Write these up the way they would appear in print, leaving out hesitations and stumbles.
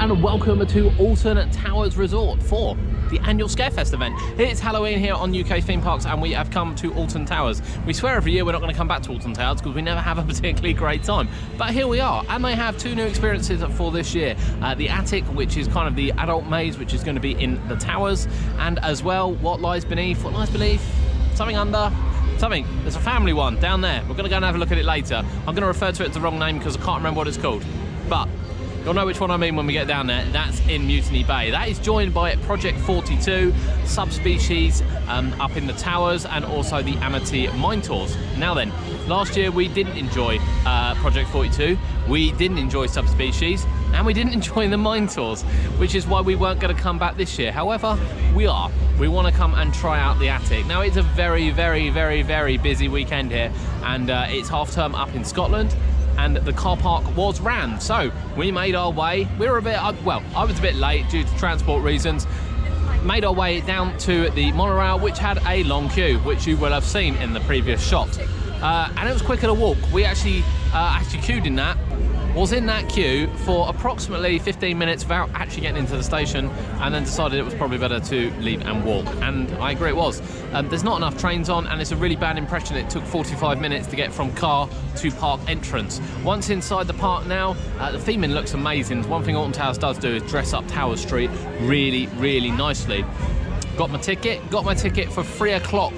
and welcome to Alton Towers Resort for the annual Scarefest event. It's Halloween here on UK theme parks and we have come to Alton Towers. We swear every year we're not going to come back to Alton Towers because we never have a particularly great time. But here we are, and they have two new experiences for this year. The Attic, which is kind of the adult maze, which is going to be in the towers, and as well, what lies beneath, something under, something. There's a family one down there. We're going to go and have a look at it later. I'm going to refer to it as the wrong name because I can't remember what it's called. But you'll know which one I mean when we get down there. That's in Mutiny Bay. That is joined by Project 42, subspecies up in the towers, and also the Altoville Mine Tours. Now then, last year we didn't enjoy Project 42, we didn't enjoy subspecies, and we didn't enjoy the mine tours, which is why we weren't going to come back this year. However, we are. We want to come and try out the Attic. Now, it's a very, very, very, very busy weekend here, and it's half term up in Scotland, and the car park was rammed. So we made our way. We were a bit, well, I was a bit late due to transport reasons. Made our way down to the monorail, which had a long queue, which you will have seen in the previous shot. And it was quicker to walk. We actually queued in that. Was in that queue for approximately 15 minutes without actually getting into the station, and then decided it was probably better to leave and walk. And I agree, it was. There's not enough trains on, and it's a really bad impression. It took 45 minutes to get from car to park entrance. Once inside the park now, the theming looks amazing. One thing Alton Towers does do is dress up Tower Street really, really nicely. Got my ticket for 3 o'clock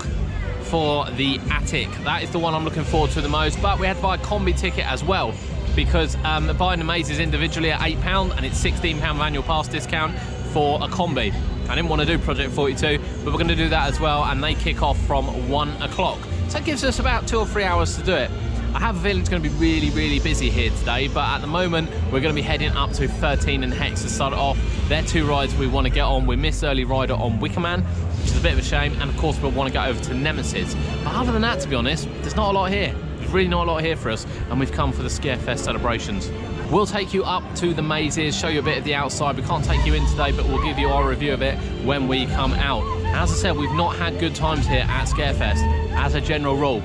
for the Attic. That is the one I'm looking forward to the most, but we had to buy a combi ticket as well, because buying the mazes individually at £8 and it's £16 annual pass discount for a combi. I didn't want to do Project 42, but we're going to do that as well, and they kick off from 1 o'clock. So it gives us about 2 or 3 hours to do it. I have a feeling it's going to be really, really busy here today, but at the moment we're going to be heading up to 13 and Hex to start it off. They're two rides we want to get on. We missed Early Rider on Wicker Man, which is a bit of a shame, and of course we'll want to go over to Nemesis. But other than that, to be honest, there's not a lot here. There's really not a lot here for us, and we've come for the Scarefest celebrations. We'll take you up to the mazes, show you a bit of the outside. We can't take you in today, but we'll give you our review of it when we come out. As I said, we've not had good times here at Scarefest, as a general rule.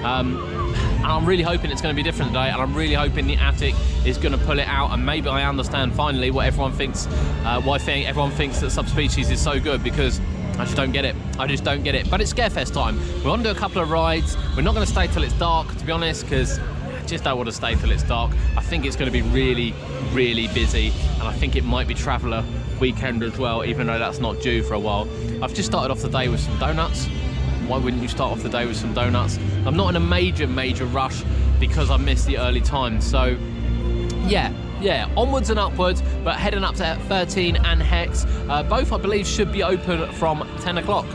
And I'm really hoping it's going to be different today, and I'm really hoping the Attic is going to pull it out, and maybe I understand finally what everyone thinks, why everyone thinks that subspecies is so good, because I just don't get it. I just don't get it. But it's Scarefest time. We want to do a couple of rides. We're not going to stay till it's dark, to be honest, because I just don't want to stay till it's dark. I think it's going to be really, really busy, and I think it might be Traveller weekend as well, even though that's not due for a while. I've just started off the day with some donuts. Why wouldn't you start off the day with some donuts? I'm not in a major rush because I missed the early time. So yeah, onwards and upwards, but heading up to 13 and Hex. Both, I believe, should be open from 10 o'clock.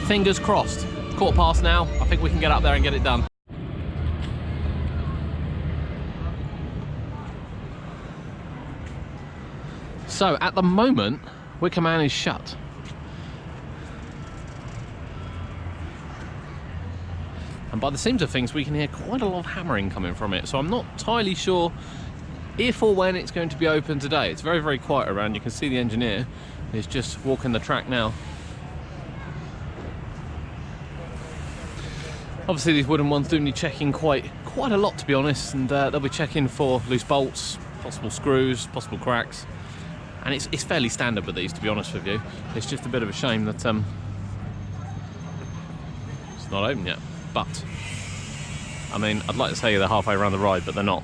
Fingers crossed. 1:15 now. I think we can get up there and get it done. So at the moment, Wicker Man is shut. And by the seams of things, we can hear quite a lot of hammering coming from it. So I'm not entirely sure if or when it's going to be open today. It's very, very quiet around. You can see the engineer is just walking the track now. Obviously, these wooden ones do need checking quite a lot, to be honest. And they'll be checking for loose bolts, possible screws, possible cracks. And it's fairly standard with these, to be honest with you. It's just a bit of a shame that it's not open yet. But, I mean, I'd like to say they're halfway around the ride, but they're not.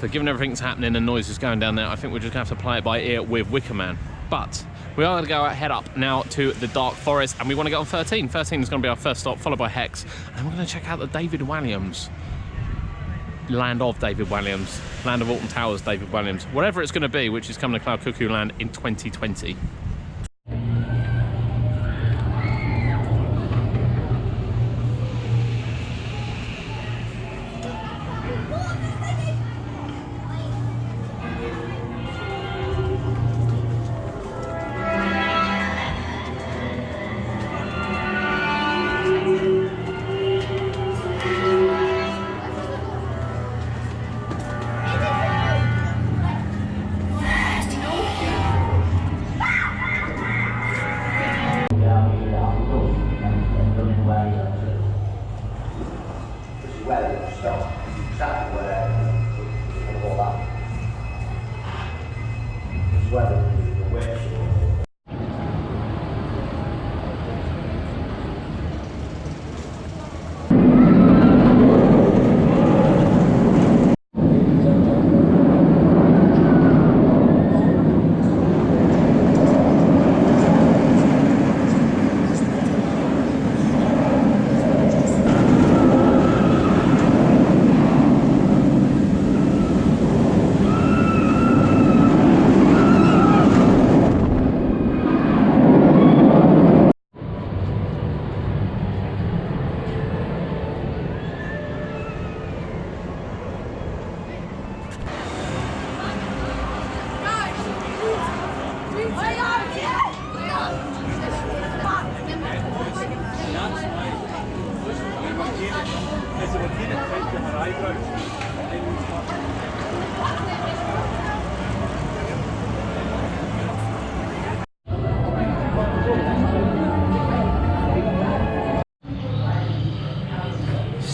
So given everything's happening and noise is going down there, I think we're just going to have to play it by ear with Wicker Man. But we are going to go head up now to the Dark Forest, and we want to get on 13. 13 is going to be our first stop, followed by Hex. And then we're going to check out the David Walliams. Land of David Walliams. Land of Alton Towers David Walliams. Whatever it's going to be, which is coming to Cloud Cuckoo Land in 2020.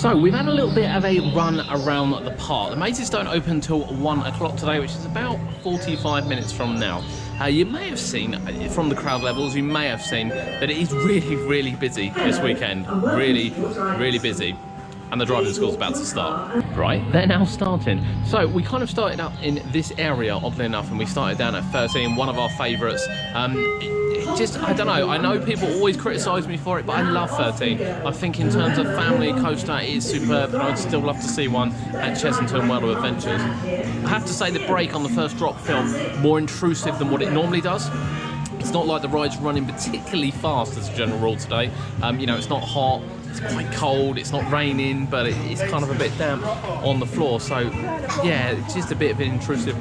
So we've had a little bit of a run around the park. The mazes don't open until 1 o'clock today, which is about 45 minutes from now. You may have seen, from the crowd levels, you may have seen that it is really, really busy this weekend. Really, really busy. And the driving school's about to start. Right, they're now starting. So we kind of started up in this area, oddly enough, and we started down at 13, one of our favourites. I don't know, I know people always criticise me for it, but I love 13. I think in terms of family coaster, it is superb, and I'd still love to see one at Chessington World of Adventures. I have to say the brake on the first drop felt more intrusive than what it normally does. It's not like the ride's running particularly fast as a general rule today. You know, it's not hot, it's quite cold, it's not raining, but it's kind of a bit damp on the floor. So yeah, it's just a bit of an intrusive.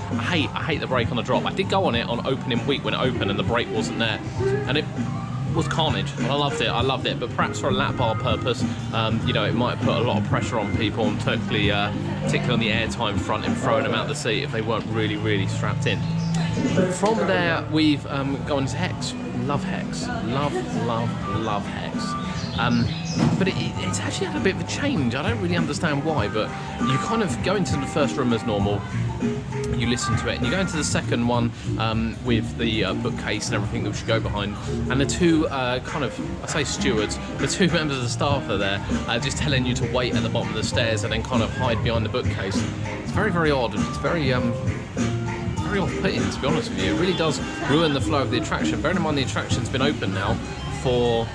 I hate the brake on the drop. I did go on it on opening week when it opened and the brake wasn't there, and it was carnage, and I loved it. But perhaps for a lap bar purpose, you know, it might put a lot of pressure on people, and particularly on the airtime front in throwing them out the seat if they weren't really strapped in. From there, we've gone to Hex. Love Hex. Love Hex. But it's actually had a bit of a change. I don't really understand why, but you kind of go into the first room as normal, you listen to it, and you go into the second one with the bookcase and everything that we should go behind, and the two kind of, I say stewards, the two members of the staff are there just telling you to wait at the bottom of the stairs and then kind of hide behind the bookcase. It's very odd, and it's very off-putting, to be honest with you. It really does ruin the flow of the attraction. Bearing in mind the attraction's been open now for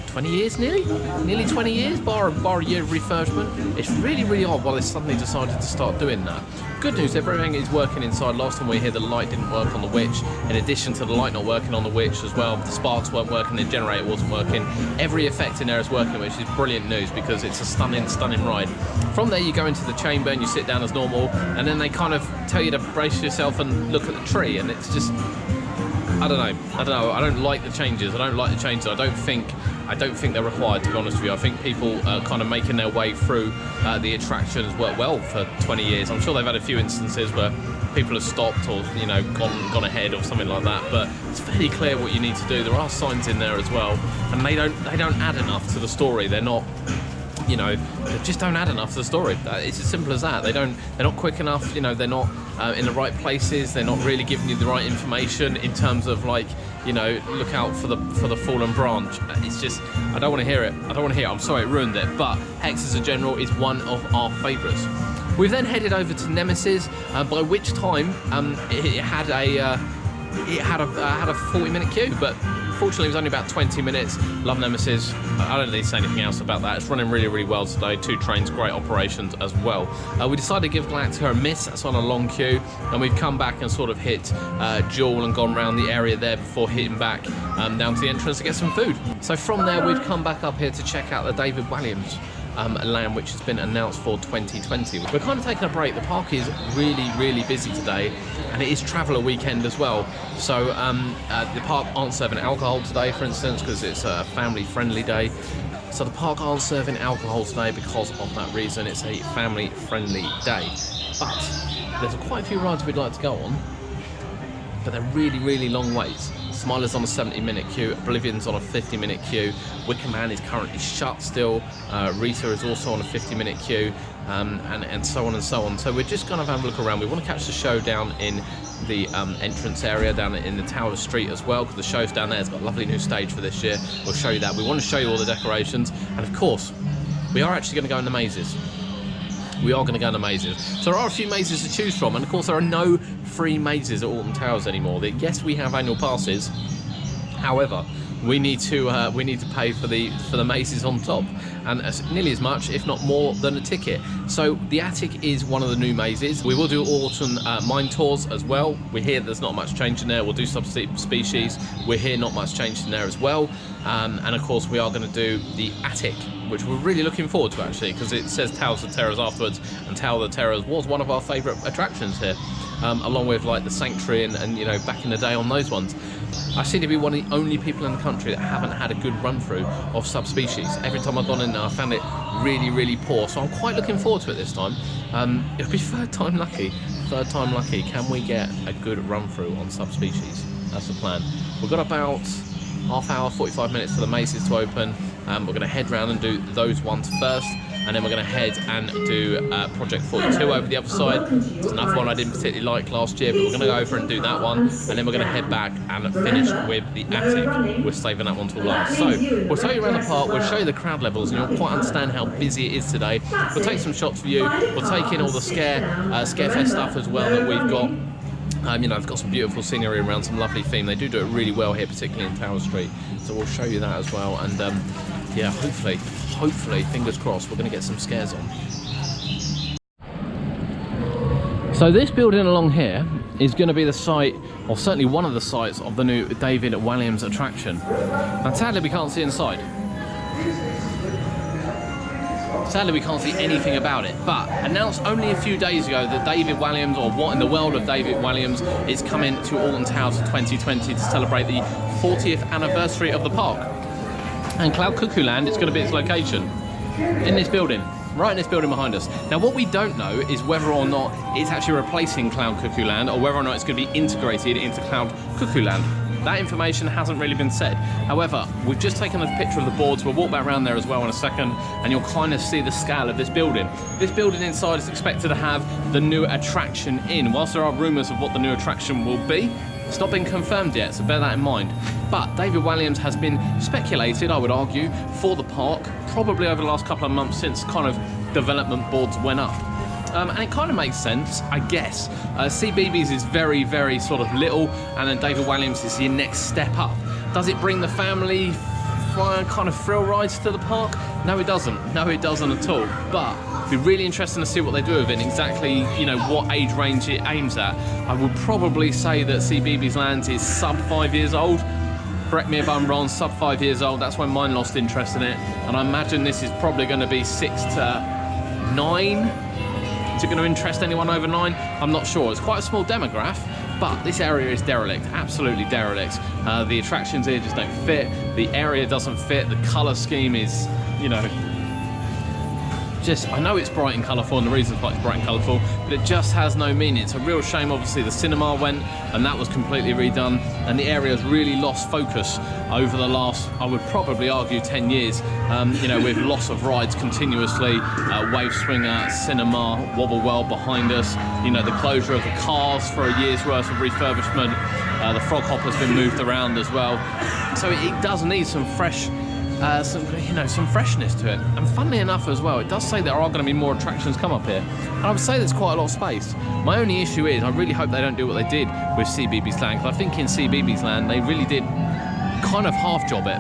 20 years, nearly 20 years, bar a year of refurbishment. It's really odd why they suddenly decided to start doing that. Good news, everything is working inside. Last time we were here, the light didn't work on the witch. In addition to the light not working on the witch as well, the sparks weren't working, the generator wasn't working. Every effect in there is working, which is brilliant news because it's a stunning ride. From there, you go into the chamber and you sit down as normal, and then they kind of tell you to brace yourself and look at the tree, and it's just, I don't know. I don't like the changes. I don't think they're required, to be honest with you. I think people kind of making their way through the attractions work well for 20 years. I'm sure they've had a few instances where people have stopped or, you know, gone ahead or something like that, but it's fairly clear what you need to do. There are signs in there as well, and they don't add enough to the story. They're not, you know, they just don't add enough to the story. It's as simple as that. They're not quick enough, you know, they're not in the right places, they're not really giving you the right information in terms of, like, you know, look out for the fallen branch. It's just, I don't want to hear it. I'm sorry, it ruined it. But Hex as a general is one of our favourites. We've then headed over to Nemesis, by which time it had a 40-minute queue, but fortunately it was only about 20 minutes. Love Nemesis. I don't need to say anything else about that. It's running really well today. 2 trains, great operations as well. We decided to give Galactica a miss. That's on a long queue, and we've come back and sort of hit Jewel and gone around the area there before hitting back down to the entrance to get some food. So from there, we've come back up here to check out the David Williams land, which has been announced for 2020. We're kind of taking a break. The park is really busy today, and it is Traveller Weekend as well. So the park aren't serving alcohol today, for instance, because it's a family-friendly day. So the park aren't serving alcohol today because of that reason. It's a family-friendly day. But there's quite a few rides we'd like to go on, but they're really long waits. Smiler's on a 70-minute queue, Oblivion's on a 50-minute queue, Wicker Man is currently shut still, Rita is also on a 50-minute queue, and so on and so on. So we're just going to have a look around. We want to catch the show down in the entrance area down in the Tower Street as well, because the show's down there. It's got a lovely new stage for this year. We'll show you that. We want to show you all the decorations, and of course, we are actually going to go in the mazes. We are going to go in the mazes. So there are a few mazes to choose from, and of course there are no free mazes at Alton Towers anymore. Yes, we have annual passes. However, we need to pay for the mazes on top, and nearly as much, if not more, than a ticket. So the attic is one of the new mazes. We will do Alton Mine Tours as well. We hear there's not much change in there. We'll do subspecies. We're here, not much change in there as well. And of course, we are going to do the attic, which we're really looking forward to, actually, because it says Towers of Terrors afterwards, and Tower of the Terrors was one of our favourite attractions here, along with like the Sanctuary and you know, back in the day on those ones. I seem to be one of the only people in the country that haven't had a good run through of subspecies. Every time I've gone in there, I found it really, really poor. So I'm quite looking forward to it this time. It'll be third time lucky. Third time lucky. Can we get a good run through on subspecies? That's the plan. We've got about half hour, 45 minutes for the mazes to open. We're going to head round and do those ones first, and then we're going to head and do Project 42 over the other side. It's another one I didn't particularly like last year, but we're going to go over and do that one, and then we're going to head back and finish with the attic. We're saving that one till last. So we'll show you around the park, we'll show you the crowd levels, and you'll quite understand how busy it is today. We'll take some shots for you. We'll take in all the Scarefest stuff as well that we've got. You know, they've got some beautiful scenery around, some lovely theme. They do it really well here, particularly in Tower Street. So we'll show you that as well. And yeah, hopefully, fingers crossed, we're going to get some scares on. So this building along here is going to be the site, or certainly one of the sites, of the new David Walliams attraction. Now sadly we can't see inside. Sadly we can't see anything about it, but announced only a few days ago that David Walliams, or What in the World of David Walliams, is coming to Alton Towers 2020 to celebrate the 40th anniversary of the park. And Cloud Cuckoo Land is going to be its location, in this building, right in this building behind us. Now what we don't know is whether or not it's actually replacing Cloud Cuckoo Land, or whether or not it's going to be integrated into Cloud Cuckoo Land. That information hasn't really been said. However, we've just taken a picture of the boards. We'll walk back around there as well in a second, and you'll kind of see the scale of this building. This building inside is expected to have the new attraction in. Whilst there are rumours of what the new attraction will be, it's not been confirmed yet, so bear that in mind. But David Walliams has been speculated, I would argue, for the park, probably over the last couple of months since kind of development boards went up. And it kind of makes sense, I guess. CBeebies is very, very sort of little, and then David Walliams is your next step up. Does it bring the family kind of thrill rides to the park? No, it doesn't. No, it doesn't at all. But it'd be really interesting to see what they do with it, and exactly, you know, what age range it aims at. I would probably say that CBeebies Land is sub 5 years old. Correct me if I'm wrong, sub 5 years old. That's when mine lost interest in it. And I imagine this is probably going to be 6 to 9. Is it going to interest anyone over 9? I'm not sure. It's quite a small demographic, but this area is derelict, absolutely derelict. The attractions here just don't fit. The area doesn't fit. The colour scheme is, you know, just, I know it's bright and colourful, and the reason why it's bright and colourful, but it just has no meaning. It's a real shame. Obviously the cinema went, and that was completely redone, and the area's really lost focus over the last, I would probably argue, 10 years. You know, with loss of rides continuously, Wave Swinger, Cinema, Wobble World behind us, you know, the closure of the cars for a year's worth of refurbishment, the Frog Hopper's been moved around as well. So it does need some fresh, some freshness to it. And funnily enough as well, it does say there are going to be more attractions come up here, and I would say there's quite a lot of space. My only issue is I really hope they don't do what they did with CBeebies Land, because I think in CBeebies Land they really did kind of half job it.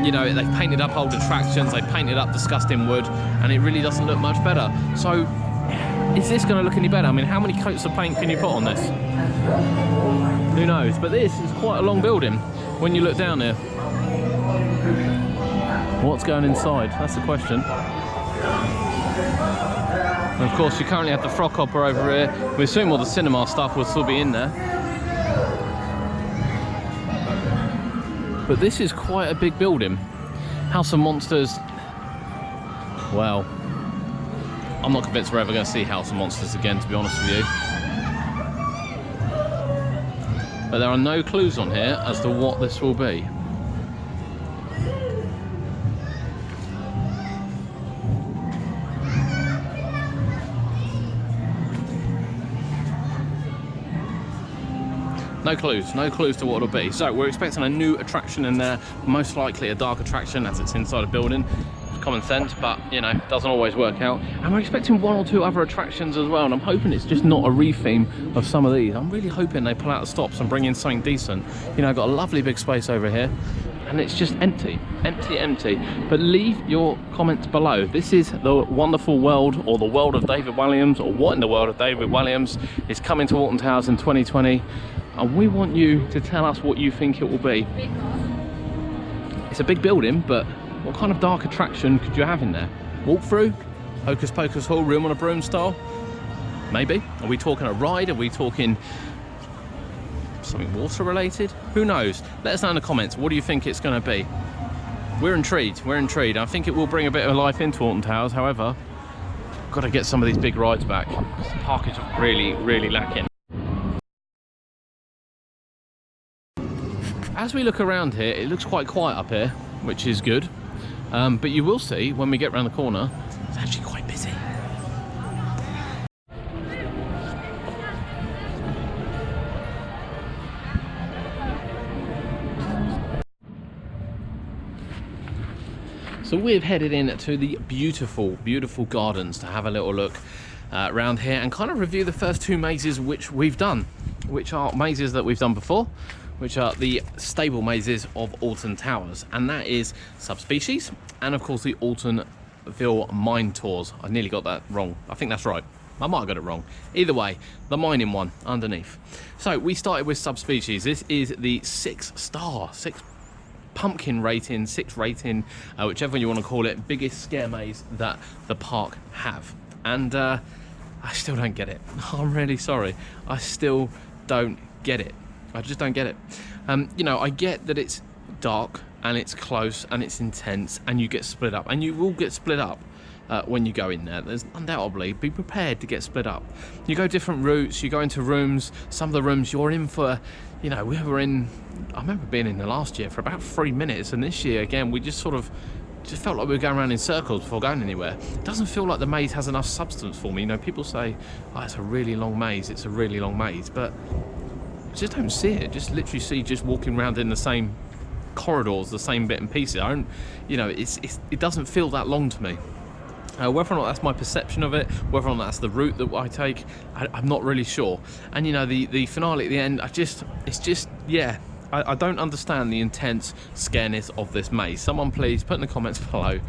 You know, they've painted up old attractions, they painted up disgusting wood, and it really doesn't look much better. So is this going to look any better? I mean, how many coats of paint can you put on this? Who knows? But this is quite a long building when you look down here. What's going inside? That's the question. And of course, you currently have the Frog Hopper over here. We assume all the cinema stuff will still be in there. But this is quite a big building. House of Monsters. Well, I'm not convinced we're ever going to see House of Monsters again, to be honest with you. But there are no clues on here as to what this will be. No clues to what it'll be. So we're expecting a new attraction in there, most likely a dark attraction as it's inside a building. It's common sense, but you know, doesn't always work out. And we're expecting 1 or 2 other attractions as well, and I'm hoping it's just not a retheme of some of these. I'm really hoping they pull out the stops and bring in something decent. You know, I've got a lovely big space over here, and it's just empty. But leave your comments below. This is the wonderful world, or the world of David Walliams, or what in the world of David Walliams is coming to Alton Towers in 2020. And we want you to tell us what you think it will be. It's a big building, but what kind of dark attraction could you have in there? Walkthrough? Hocus Pocus Hall, Room on a Broom style? Maybe. Are we talking a ride? Are we talking something water related? Who knows? Let us know in the comments. What do you think it's going to be? We're intrigued. I think it will bring a bit of life into Alton Towers. However, got to get some of these big rides back. The park is really lacking. As we look around here, it looks quite quiet up here, which is good. But you will see when we get around the corner, it's actually quite busy. So we've headed in to the beautiful gardens to have a little look around here and kind of review the first 2 mazes which we've done, which are mazes that we've done before, which are the stable mazes of Alton Towers, and that is Subspecies and of course the Altoville Mine Tours. I nearly got that wrong. I think that's right. I might have got it wrong. Either way, the mining one underneath. So we started with Subspecies. This is the 6-star, 6 pumpkin rating, 6 rating, whichever you want to call it, biggest scare maze that the park have. And I still don't get it. I'm really sorry. I still don't get it. I just don't get it. You know, I get that it's dark and it's close and it's intense and you get split up, and you will get split up when you go in there. There's undoubtedly, be prepared to get split up. You go different routes, you go into rooms. Some of the rooms you're in for, you know, we were in, I remember being in there last year for about 3 minutes, and this year again we just sort of felt like we were going around in circles before going anywhere. It doesn't feel like the maze has enough substance for me. You know, people say, oh, it's a really long maze, it's a really long maze, but I just don't see it. Just literally see just walking around in the same corridors, the same bit and pieces. I don't, you know, it doesn't feel that long to me. Whether or not that's my perception of it, whether or not that's the route that I take, I'm not really sure. And you know, the finale at the end, it's just, yeah, I don't understand the intense scareness of this maze. Someone please put in the comments below,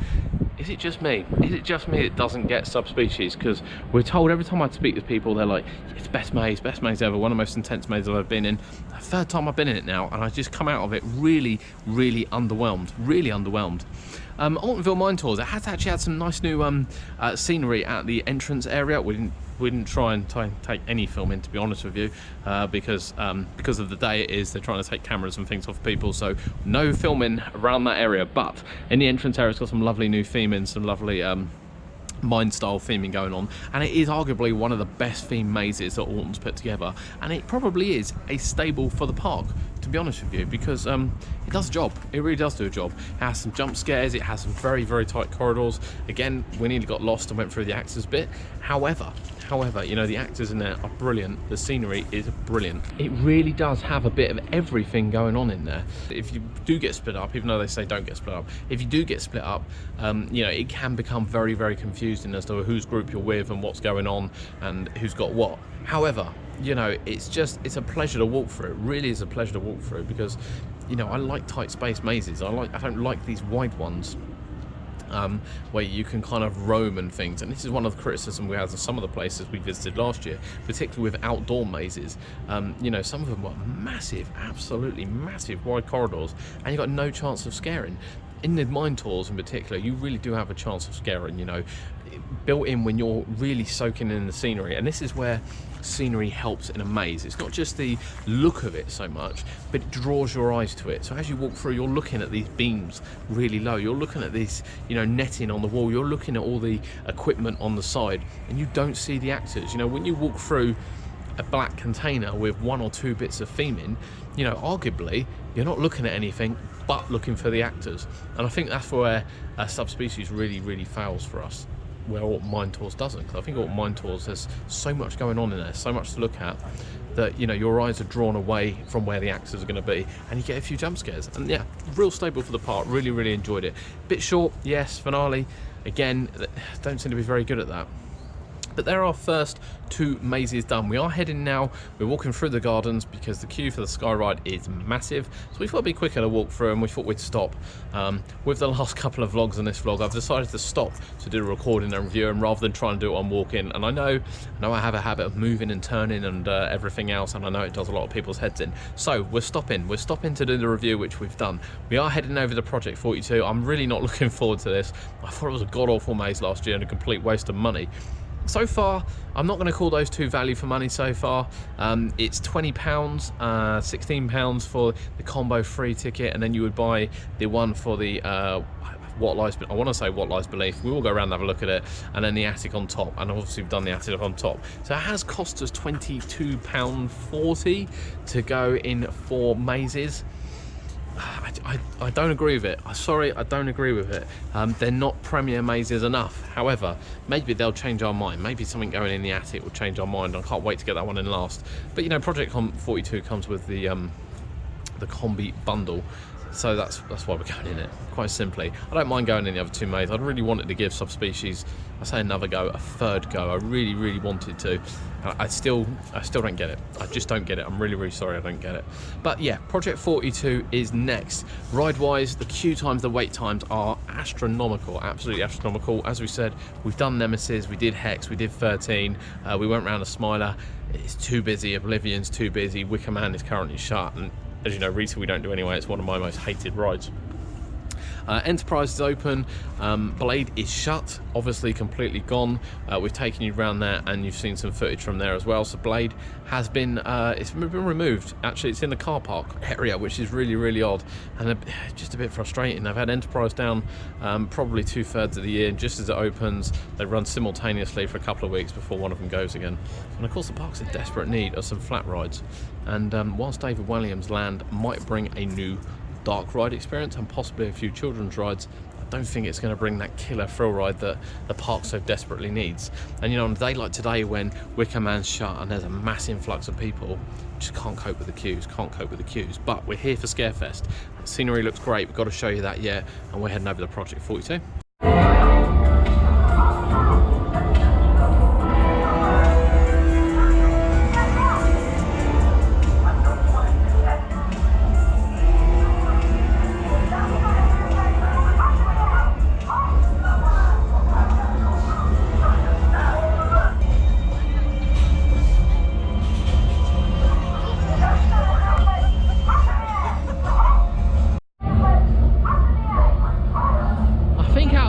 is it just me? Is it just me that doesn't get Subspecies? Because we're told every time I speak with people, they're like, it's best maze ever, one of the most intense mazes I've been in. The 3rd time I've been in it now, and I just come out of it really underwhelmed, Altoville Mine Tours, it has actually had some nice new scenery at the entrance area. We didn't try and take any filming, to be honest with you, because of the day it is. They're trying to take cameras and things off people, so no filming around that area. But in the entrance area, it's got some lovely new theming, some lovely mine style theming going on, and it is arguably one of the best themed mazes that Alton's put together, and it probably is a staple for the park, to be honest with you, because it does a job. It really does do a job. It has some jump scares, it has some very tight corridors. Again, we nearly got lost and went through the actors bit. However, you know, the actors in there are brilliant. The scenery is brilliant. It really does have a bit of everything going on in there. If you do get split up, even though they say don't get split up, if you do get split up, you know, it can become very confusing as to whose group you're with and what's going on and who's got what. However, you know, it's a pleasure to walk through. It really is a pleasure to walk through, because, you know, I like tight space mazes. I don't like these wide ones. Where you can kind of roam and things, and this is one of the criticisms we had of some of the places we visited last year, particularly with outdoor mazes. You know, some of them were massive, absolutely massive wide corridors, and you got no chance of scaring. In the mine tours in particular, you really do have a chance of scaring, you know, built in when you're really soaking in the scenery. And this is where scenery helps in a maze. It's not just the look of it so much, but it draws your eyes to it. So as you walk through, you're looking at these beams really low, you're looking at this, you know, netting on the wall, you're looking at all the equipment on the side, and you don't see the actors. You know, when you walk through a black container with 1 or 2 bits of theming, you know, arguably you're not looking at anything but looking for the actors. And I think that's where Subspecies really fails for us. where Alton Mine Tours doesn't. Because I think Alton Mine Tours, there's so much going on in there, so much to look at, that, you know, your eyes are drawn away from where the actors are going to be, and you get a few jump scares. And yeah, real stable for the park. Really, really enjoyed it. Bit short, yes. Finale, again, don't seem to be very good at that. But there are our first 2 mazes done. We are heading now, we're walking through the gardens because the queue for the Sky Ride is massive. So we thought it'd be quicker to walk through, and we thought we'd stop. With the last couple of vlogs and this vlog, I've decided to stop to do a recording and review, and rather than try and do it on walking. And I know I have a habit of moving and turning and everything else, and I know it does a lot of people's heads in. So we're stopping to do the review, which we've done. We are heading over to Project 42. I'm really not looking forward to this. I thought it was a god-awful maze last year and a complete waste of money. So far, I'm not going to call those 2 value for money so far. It's £20, £16 for the combo free ticket, and then you would buy the one for the What Lies Beneath. We will go around and have a look at it, and then the attic on top, and obviously we've done the attic on top. So it has cost us £22.40 to go in 4 mazes. I don't agree with it. Sorry, I don't agree with it. They're not premier mazes enough. However, maybe they'll change our mind. Maybe something going in the attic will change our mind. I can't wait to get that one in last. But you know, Project 42 comes with the combi bundle. So that's why we're going in it, quite simply. I don't mind going in the other 2 mazes. I really wanted to give subspecies, I say another go, a third go. I really, really wanted to. I still don't get it. I just don't get it. I'm really, really sorry I don't get it. But yeah, Project 42 is next. Ride-wise, the queue times, the wait times are astronomical, absolutely astronomical. As we said, we've done Nemesis, we did Hex, we did 13, we went round a Smiler. It's too busy, Oblivion's too busy, Wicker Man is currently shut, and as you know, Rita we don't do anyway. It's one of my most hated rides. Enterprise is open. Blade is shut, obviously completely gone. We've taken you around there, and you've seen some footage from there as well. So Blade has been it's been removed. Actually, it's in the car park area, which is really, really odd and just a bit frustrating. They've had Enterprise down probably 2/3 of the year. Just as it opens, they run simultaneously for a couple of weeks before one of them goes again. And of course, the park's in desperate need of some flat rides. And whilst David Walliams Land might bring a new dark ride experience and possibly a few children's rides, I don't think it's going to bring that killer thrill ride that the park so desperately needs. And you know, on a day like today when Wicker Man's shut and there's a mass influx of people, just can't cope with the queues, But we're here for Scarefest. The scenery looks great, we've got to show you that yet, and we're heading over to Project 42.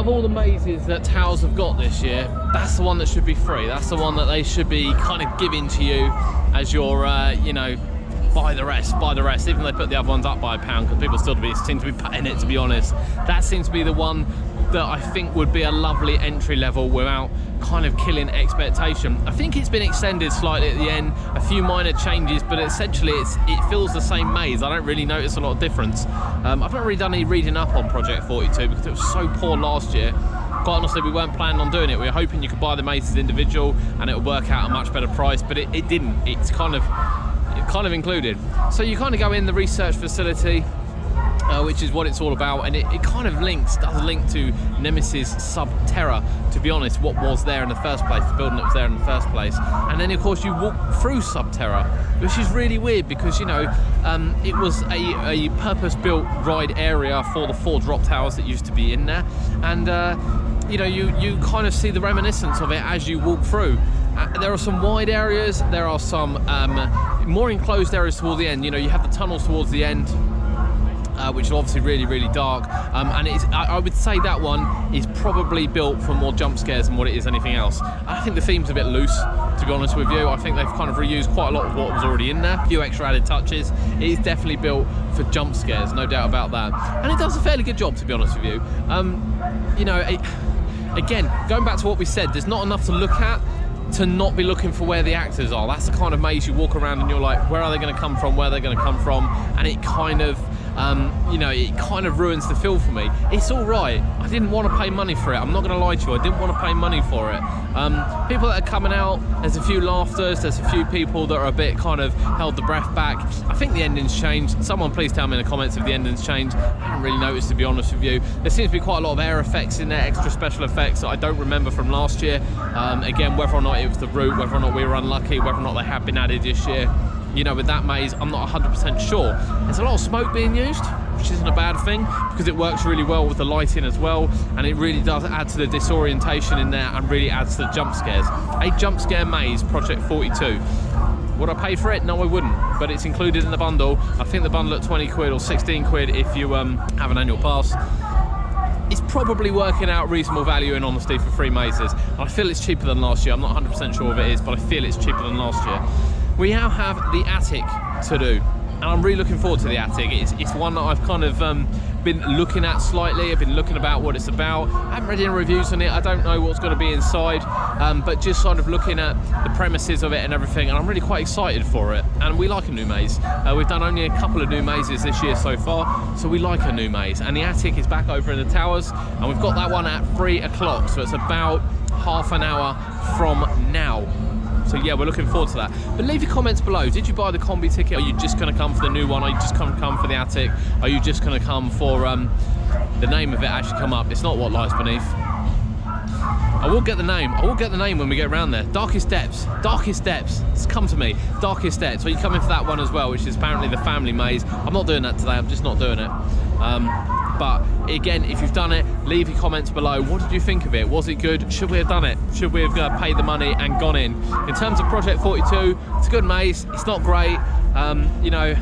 All the mazes that Towers have got this year, that's the one that should be free. That's the one that they should be kind of giving to you as your, you know, buy the rest. Even though they put the other ones up by £1, because people still seem to be paying it, to be honest. That seems to be the one that I think would be a lovely entry level without kind of killing expectation. I think it's been extended slightly at the end, a few minor changes, but essentially it feels the same maze. I don't really notice a lot of difference. I've not really done any reading up on Project 42 because it was so poor last year. Quite honestly, we weren't planning on doing it. We were hoping you could buy the mazes individual and it would work out a much better price, but it didn't. It's kind of included. So you kind of go in the research facility, which is what it's all about, and it kind of does link to Nemesis Subterra, to be honest, what was there in the first place, the building that was there in the first place. And then of course you walk through Subterra, which is really weird because, you know, it was a purpose-built ride area for the 4 drop towers that used to be in there, and you know, you kind of see the reminiscence of it as you walk through. There are some wide areas, there are some more enclosed areas toward the end. You know, you have the tunnels towards the end, which are obviously really, really dark, and I would say that one is probably built for more jump scares than what it is anything else. I think the theme's a bit loose, to be honest with you. I think they've kind of reused quite a lot of what was already in there, a few extra added touches. It is definitely built for jump scares, no doubt about that, and it does a fairly good job, to be honest with you. You know, again, going back to what we said, there's not enough to look at to not be looking for where the actors are. That's the kind of maze you walk around and you're like, where are they going to come from, where are they going to come from, and it kind of, you know, it kind of ruins the feel for me. It's all right. I didn't want to pay money for it. I'm not going to lie to you. I didn't want to pay money for it. People that are coming out, there's a few laughters, there's a few people that are a bit kind of held the breath back. I think the ending's changed. Someone please tell me in the comments if the ending's changed. I haven't really noticed, to be honest with you. There seems to be quite a lot of air effects in there, extra special effects that I don't remember from last year. Again, whether or not it was the route, whether or not we were unlucky, whether or not they have been added this year. You know, with that maze, I'm not 100% sure. There's a lot of smoke being used, which isn't a bad thing, because it works really well with the lighting as well, and it really does add to the disorientation in there and really adds to the jump scares. A jump scare maze, Project 42. Would I pay for it? No, I wouldn't, but it's included in the bundle. I think the bundle at 20 quid or 16 quid if you have an annual pass. It's probably working out reasonable value in honesty for 3 mazes. I feel it's cheaper than last year. I'm not 100% sure if it is, but I feel it's cheaper than last year. We now have the attic to do, and I'm really looking forward to the attic. It's one that I've kind of been looking at slightly. I've been looking about what it's about. I haven't read any reviews on it. I don't know what's going to be inside, but just sort of looking at the premises of it and everything, and I'm really quite excited for it. And we like a new maze. We've done only a couple of new mazes this year so far, so we like a new maze. And the attic is back over in the towers, and we've got that one at 3 o'clock, so it's about half an hour from now. So yeah, we're looking forward to that. But leave your comments below. Did you buy the combi ticket? Are you just going to come for the new one? Are you just going to come for the attic? Are you just going to come for the name of it actually come up? It's not What Lies Beneath. I will get the name. I will get the name when we get around there. Darkest Depths. Darkest Depths. It's come to me. Darkest Depths. So you come in for that one as well, which is apparently the family maze. I'm not doing that today. I'm just not doing it. But again, if you've done it, leave your comments below. What did you think of it? Was it good? Should we have done it? Should we have paid the money and gone in? In terms of Project 42, it's a good maze. It's not great. You know,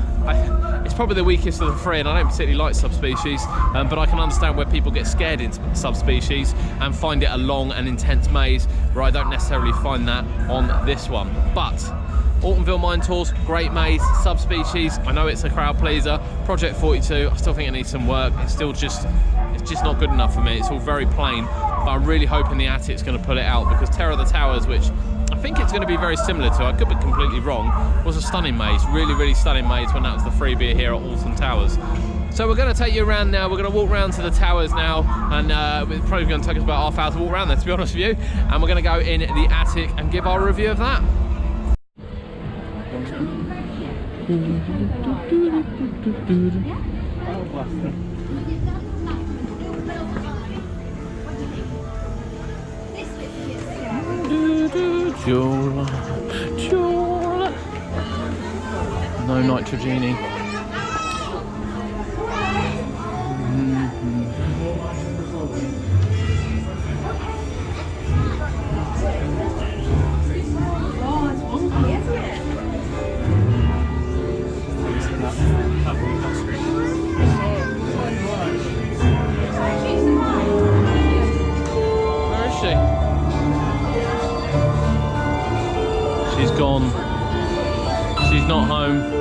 it's probably the weakest of the 3, and I don't particularly like subspecies, but I can understand where people get scared in subspecies and find it a long and intense maze, where I don't necessarily find that on this one. But Altoville Mine Tours, great maze, subspecies. I know it's a crowd pleaser. Project 42, I still think it needs some work. It's just not good enough for me. It's all very plain, but I'm really hoping the attic's going to pull it out, because Terror of the Towers, which I think it's going to be very similar to, I could be completely wrong, was a stunning maze. Really, really stunning maze when that was the freebie here at Alton Towers. So we're going to take you around now. We're going to walk around to the towers now, and it's probably going to take us about half an hour to walk around there, to be honest with you. And we're going to go in the attic and give our review of that. Jola. No nitrogeni. She's gone. She's not home.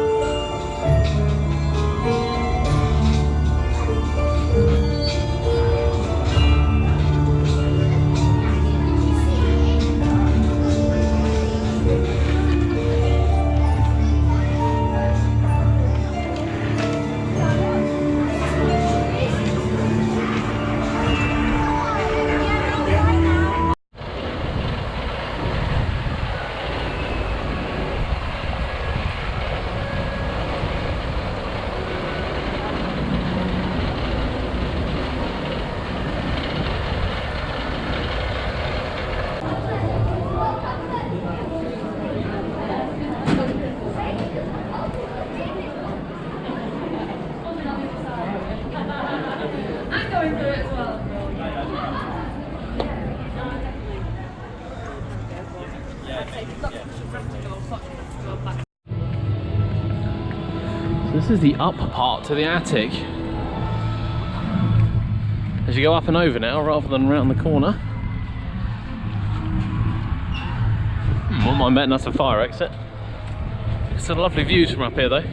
So this is the up part to the attic. As you go up and over now, rather than around the corner. Wouldn't mind betting that's a fire exit. It's some lovely views from up here though.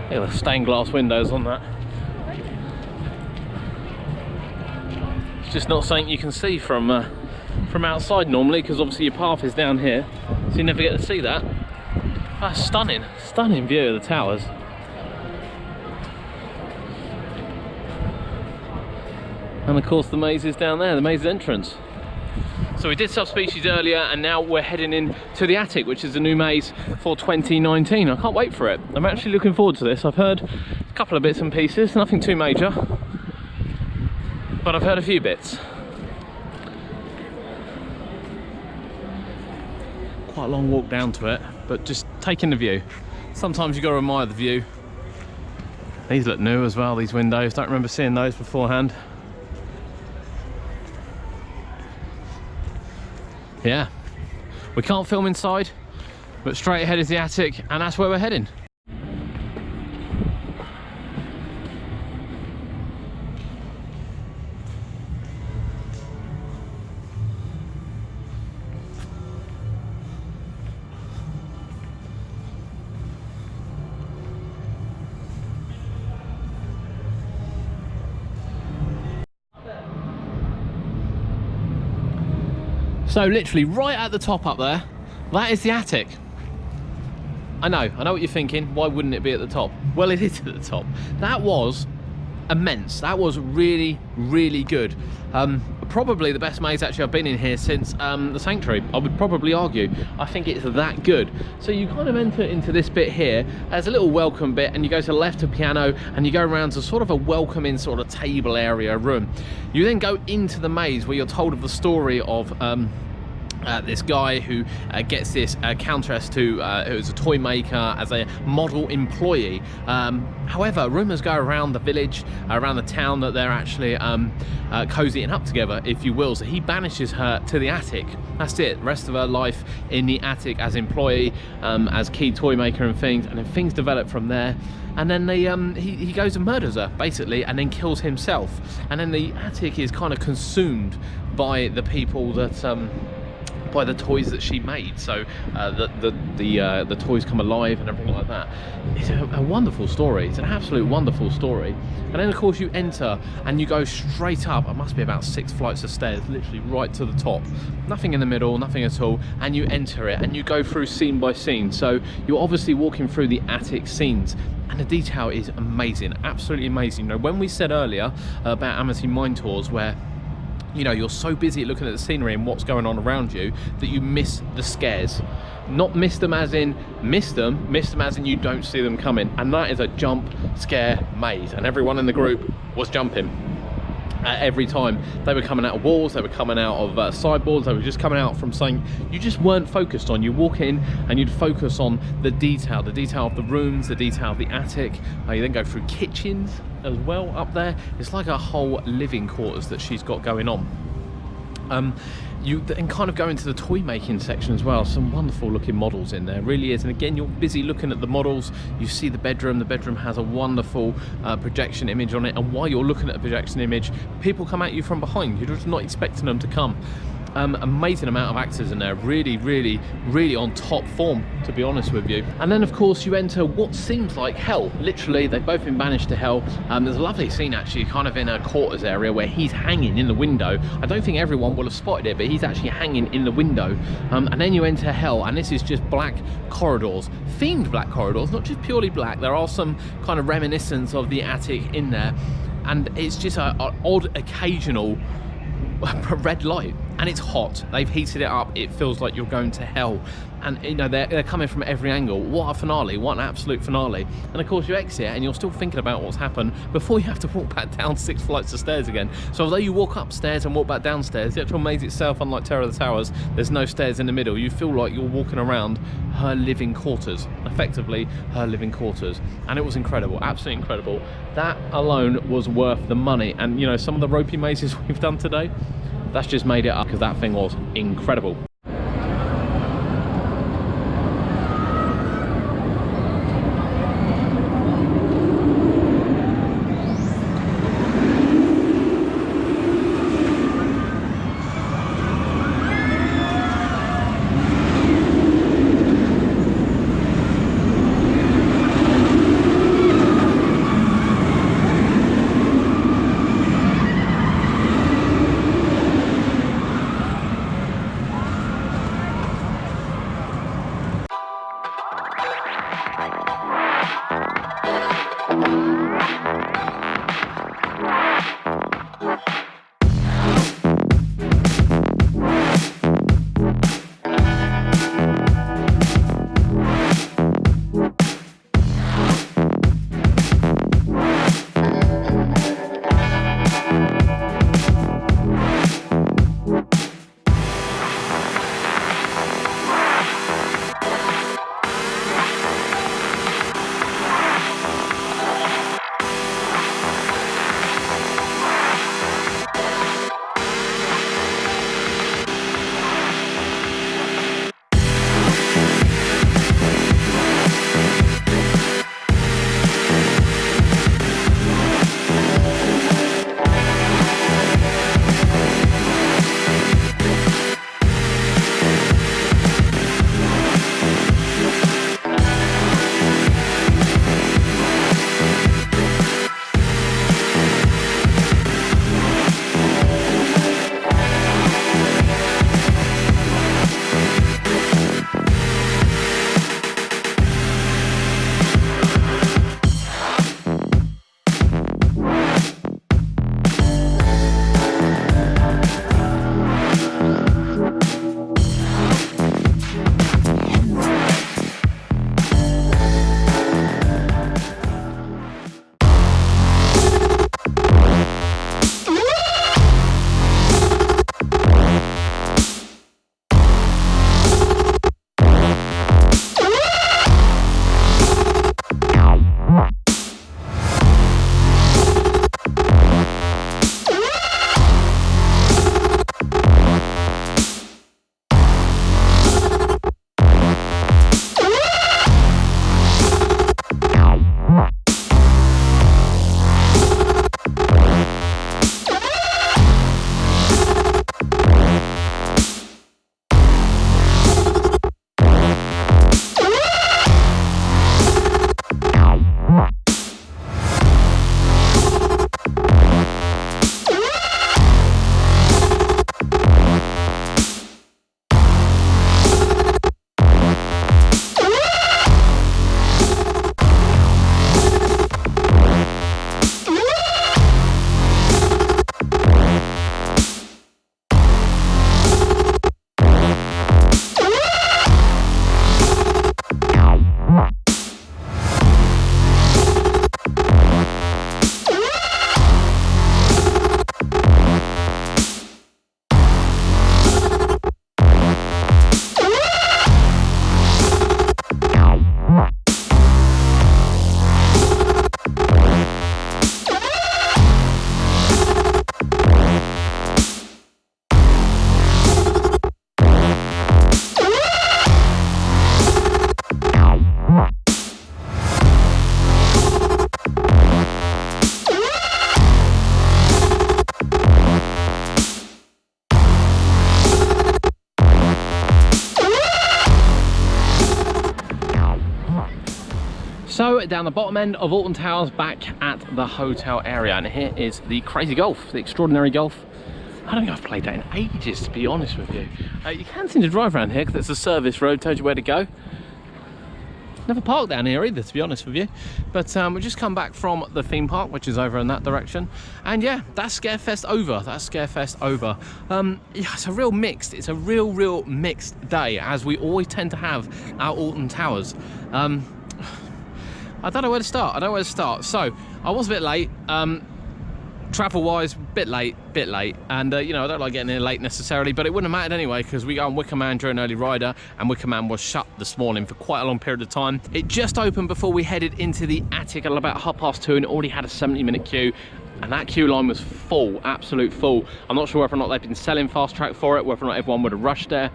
Yeah, the stained glass windows on that. It's just not something you can see from outside normally, because obviously your path is down here, so you never get to see that. That's stunning, stunning view of the towers. And of course the maze is down there, the maze entrance. So we did subspecies earlier, and now we're heading in to the attic, which is a new maze for 2019. I can't wait for it. I'm actually looking forward to this. I've heard a couple of bits and pieces, nothing too major, but I've heard a few bits. Quite a long walk down to it, but just taking the view. Sometimes you've got to admire the view. These look new as well, these windows. Don't remember seeing those beforehand. Yeah, we can't film inside, but straight ahead is the attic, and that's where we're heading. So literally right at the top up there, that is the attic. I know what you're thinking, why wouldn't it be at the top? Well, it is at the top. That was immense. That was really, really good. Probably the best maze actually I've been in here since the Sanctuary, I would probably argue. I think it's that good. So you kind of enter into this bit here as a little welcome bit, and you go to the left of piano, and you go around to sort of a welcoming sort of table area room. You then go into the maze where you're told of the story of this guy who gets this countess to who's a toy maker as a model employee. However, rumours go around the village, around the town, that they're actually cozying up together, if you will. So he banishes her to the attic. That's it. The rest of her life in the attic as employee, as key toy maker and things. And then things develop from there. And then they, he goes and murders her, basically, and then kills himself. And then the attic is kind of consumed by the people that by the toys that she made. So the toys come alive and everything like that. It's a wonderful story. It's an absolute wonderful story. And then of course you enter and you go straight up. It must be about 6 flights of stairs, literally right to the top. Nothing in the middle, nothing at all. And you enter it and you go through scene by scene. So you're obviously walking through the attic scenes. And the detail is amazing, absolutely amazing. You know, when we said earlier about Altoville Mine Tours, where you know, you're so busy looking at the scenery and what's going on around you that you miss the scares. Not miss them as in miss them as in you don't see them coming. And that is a jump scare maze, and everyone in the group was jumping every time. They were coming out of walls, they were coming out of sideboards, they were just coming out from something you just weren't focused on. You walk in and you'd focus on the detail of the rooms, the detail of the attic. You then go through kitchens as well up there. It's like a whole living quarters that she's got going on. You then kind of go into the toy making section as well. Some wonderful looking models in there, really is. And again, you're busy looking at the models. You see the bedroom has a wonderful projection image on it, and while you're looking at the projection image, people come at you from behind. You're just not expecting them to come. Amazing amount of actors in there, really, really, really on top form, to be honest with you. And then of course you enter what seems like hell. Literally, they've both been banished to hell. There's a lovely scene actually, kind of in a quarters area where he's hanging in the window. I don't think everyone will have spotted it, but he's actually hanging in the window. And then you enter hell, and this is just black corridors, themed black corridors, not just purely black. There are some kind of reminiscence of the attic in there, and it's just an odd occasional red light, and it's hot. They've heated it up. It feels like you're going to hell, and you know they're coming from every angle. What a finale, what an absolute finale. And of course you exit and you're still thinking about what's happened before you have to walk back down 6 flights of stairs again. So although you walk upstairs and walk back downstairs, the actual maze itself, unlike Terror of the Towers, there's no stairs in the middle. You feel like you're walking around her living quarters, effectively her living quarters. And it was incredible, absolutely incredible. That alone was worth the money. And you know, some of the ropey mazes we've done today, that's just made it up, because that thing was incredible. So down the bottom end of Alton Towers, back at the hotel area, and here is the crazy golf, the extraordinary golf. I don't think I've played that in ages, to be honest with you. You can seem to drive around here because it's a service road, tells you where to go. Never parked down here either, to be honest with you. But we've just come back from the theme park, which is over in that direction. And yeah, that's Scarefest over. That's Scarefest over. Yeah, it's a real mixed, it's a real mixed day, as we always tend to have at Alton Towers. I don't know where to start. I don't know where to start. So I was a bit late. Travel wise, bit late, and you know, I don't like getting here late necessarily, but it wouldn't have mattered anyway because we go on Wicker Man during early rider, and Wicker Man was shut this morning for quite a long period of time. It just opened before we headed into the attic at about 2:30, and it already had a 70-minute queue. And that queue line was full, absolute full. I'm not sure whether or not they've been selling fast track for it, whether or not everyone would have rushed there.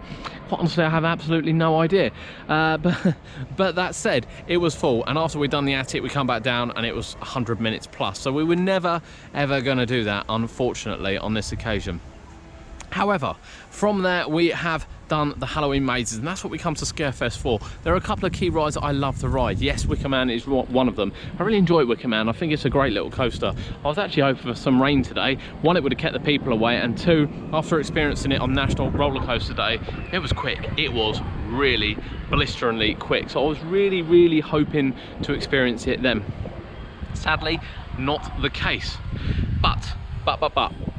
Quite honestly, I have absolutely no idea. But that said, it was full. And after we'd done the attic, we come back down and it was 100 minutes plus. So we were never, ever gonna do that, unfortunately, on this occasion. However, from there we have done the Halloween mazes, and that's what we come to Scarefest for. There are a couple of key rides that I love to ride. Yes, Wicker Man is one of them. I really enjoy Wicker Man. I think it's a great little coaster. I was actually hoping for some rain today. One, it would have kept the people away, and two, after experiencing it on National Roller Coaster Day, it was quick. It was really blisteringly quick. So I was really hoping to experience it then. Sadly, not the case. But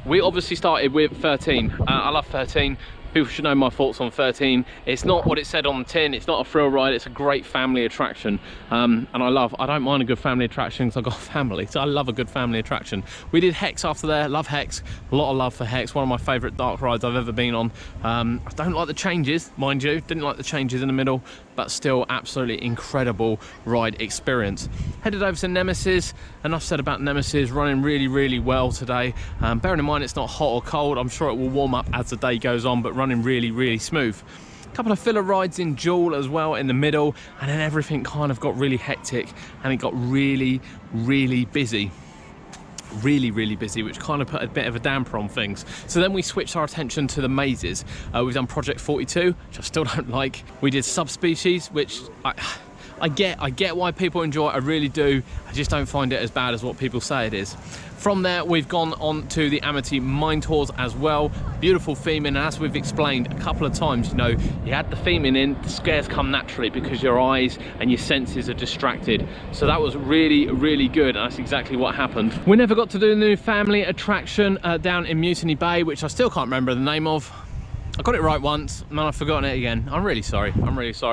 we obviously started with 13. I love 13. People should know my thoughts on 13. It's not what it said on the tin. It's not a thrill ride. It's a great family attraction. And I don't mind a good family attraction because I've got a family. So I love a good family attraction. We did Hex after there. Love Hex. A lot of love for Hex. One of my favourite dark rides I've ever been on. I don't like the changes, mind you. Didn't like the changes in the middle, but still absolutely incredible ride experience. Headed over to Nemesis. Enough said about Nemesis. Running really well today. Bearing in mind it's not hot or cold. I'm sure it will warm up as the day goes on, but running really smooth. A couple of filler rides in Jewel as well in the middle, and then everything kind of got really hectic and it got really busy. Really busy, which kind of put a bit of a damper on things. So then we switched our attention to the mazes. We've done Project 42, which I still don't like. We did Subspecies, which I get why people enjoy it, I really do. I just don't find it as bad as what people say it is. From there, we've gone on to the Altoville Mine Tours as well. Beautiful theming, and as we've explained a couple of times, you know, you add the theming in, the scares come naturally because your eyes and your senses are distracted. So that was really good, and that's exactly what happened. We never got to do the new family attraction down in Mutiny Bay, which I still can't remember the name of. I got it right once and then I've forgotten it again. I'm really sorry.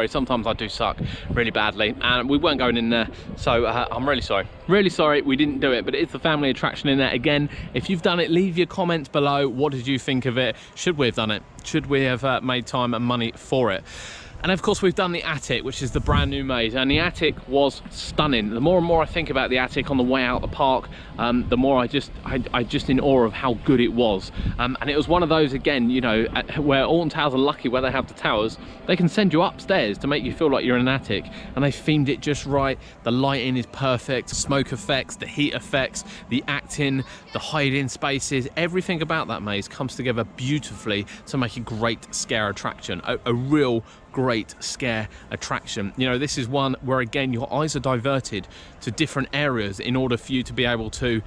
Sometimes I do suck really badly, and we weren't going in there, so I'm really sorry we didn't do it. But it's the family attraction in there. Again, if you've done it, leave your comments below. What did you think of it? Should we have done it? Should we have made time and money for it? And of course we've done the attic, which is the brand new maze, and the attic was stunning. The more and more I think about the attic on the way out the park, the more I just in awe of how good it was. And it was one of those, again, you know, where Alton Towers are lucky where they have the towers. They can send you upstairs to make you feel like you're in an attic, and they themed it just right. The lighting is perfect, smoke effects, the heat effects, the acting, the hiding spaces, everything about that maze comes together beautifully to make a great scare attraction, a real great scare attraction. You know, this is one where, again, your eyes are diverted to different areas in order for you to be able to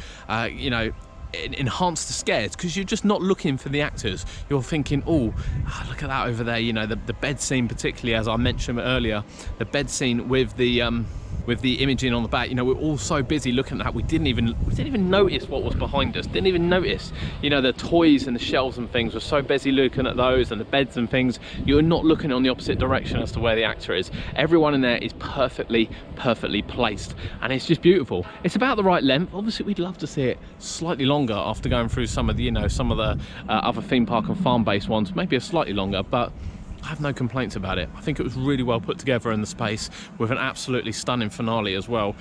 you know, enhance the scares, because you're just not looking for the actors. You're thinking, oh, look at that over there. You know, the bed scene, particularly, as I mentioned earlier, the bed scene with the imaging on the back. You know, we're all so busy looking at that, we didn't even notice what was behind us. Didn't even notice, you know, the toys and the shelves and things. We're so busy looking at those and the beds and things, you're not looking on the opposite direction as to where the actor is. Everyone in there is perfectly placed, and it's just beautiful. It's about the right length. Obviously we'd love to see it slightly longer after going through some of the, you know, some of the other theme park and farm-based ones, maybe a slightly longer, but I have no complaints about it. I think it was really well put together in the space, with an absolutely stunning finale as well.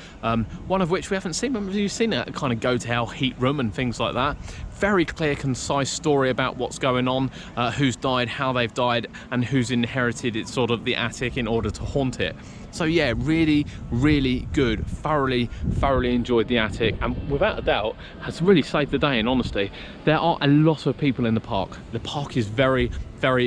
One of which we haven't seen. Have you seen that kind of go to hell heat room and things like that? very clear, concise story about what's going on, who's died, how they've died, and who's inherited it, sort of the attic in order to haunt it. So yeah, really, really good. Thoroughly enjoyed the attic, and without a doubt has really saved the day. In honesty, there are a lot of people in the park. The park is very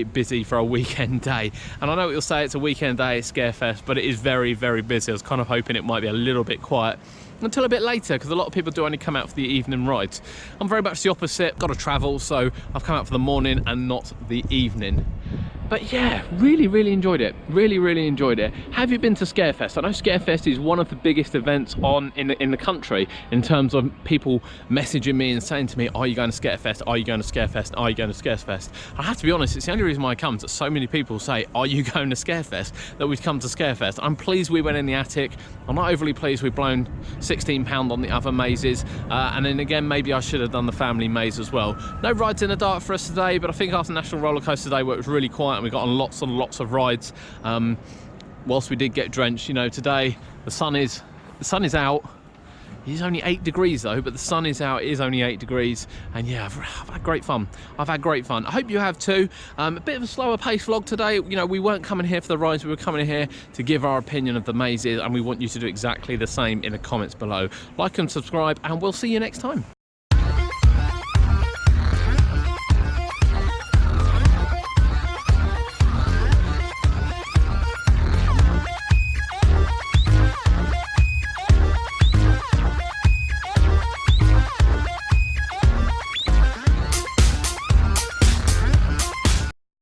busy for a weekend day, and I know what you'll say, it's a weekend day, it's Scarefest, but it is very busy. I was kind of hoping it might be a little bit quiet until a bit later, because a lot of people do only come out for the evening rides. I'm very much the opposite, got to travel, so I've come out for the morning and not the evening. But yeah, really enjoyed it. Really enjoyed it. Have you been to Scarefest? I know Scarefest is one of the biggest events in the country in terms of people messaging me and saying to me, are you going to Scarefest? Are you going to Scarefest? Are you going to Scarefest? I have to be honest, it's the only reason why I come, that so many people say, are you going to Scarefest, that we've come to Scarefest. I'm pleased we went in the attic. I'm not overly pleased we've blown £16 on the other mazes. And then again, maybe I should have done the family maze as well. No rides in the dark for us today, but I think after National Roller Coaster Day, where it was really quiet and we got on lots and lots of rides, whilst we did get drenched, you know, today the sun is out. It's only 8 degrees though, but the sun is out, it is only 8 degrees, and yeah, I've had great fun. I've had great fun. I hope you have too. A bit of a slower pace vlog today. You know, we weren't coming here for the rides, we were coming here to give our opinion of the mazes, and we want you to do exactly the same in the comments below. Like and subscribe, and we'll see you next time.